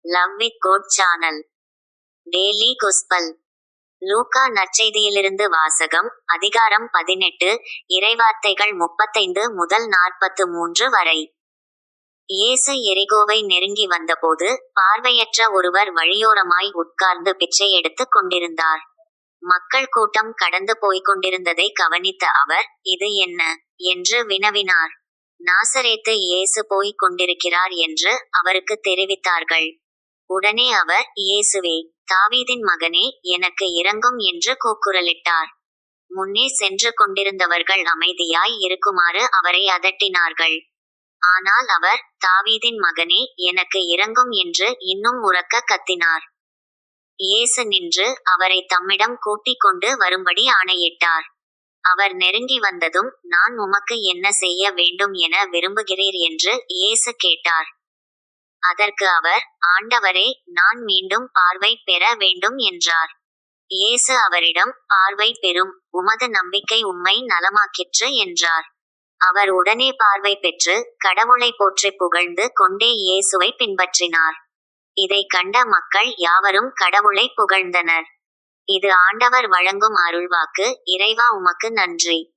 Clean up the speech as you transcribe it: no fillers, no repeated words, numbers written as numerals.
Love with God channel daily gospel. லூக்கா நற்செய்தியிலிருந்து வாசகம். அதிகாரம் 18, இறைவார்த்தைகள் 35 முதல் 43 வரை. இயேசு எரிகோவை நெருங்கி வந்தபோது, பார்வையற்ற ஒருவர் வழியோரமாய் உட்கார்ந்து பிச்சை எடுத்துக் கொண்டிருந்தார். மக்கள் கூட்டம் கடந்து போய்க் கொண்டிருந்ததை கவனித்த அவர், இது என்ன என்று வினவினார். நாசரேத்து இயேசு போய்க் கொண்டிருக்கிறார் என்று அவருக்கு தெரிவித்தார்கள். உடனே அவர், இயேசுவே, தாவீதின் மகனே, எனக்கு இரங்கும் என்று கூக்குரலிட்டார். முன்னே சென்று கொண்டிருந்தவர்கள் அமைதியாய் இருக்குமாறு அவரை அதட்டினார்கள். ஆனால் அவர், தாவீதின் மகனே, எனக்கு இரங்கும் என்று இன்னும் உரக்க கத்தினார். இயேசு நின்று அவரை தம்மிடம் கூட்டிக் கொண்டு வரும்படி ஆணையிட்டார். அவர் நெருங்கி வந்ததும், நான் உமக்கு என்ன செய்ய வேண்டும் என விரும்புகிறீர் என்று இயேசு கேட்டார். அதற்கு அவர், ஆண்டவரே, நான் மீண்டும் பார்வை பெற வேண்டும் என்றார். இயேசு அவரிடம், பார்வை பெறும், உமது நம்பிக்கை உம்மை நலமாக்கிற்று என்றார். அவர் உடனே பார்வை பெற்று, கடவுளை போற்றிப் புகழ்ந்து கொண்டே இயேசுவை பின்பற்றினார். இதை கண்ட மக்கள் யாவரும் கடவுளை புகழ்ந்தனர். இது ஆண்டவர் வழங்கும் அருள்வாக்கு. இறைவா, உமக்கு நன்றி.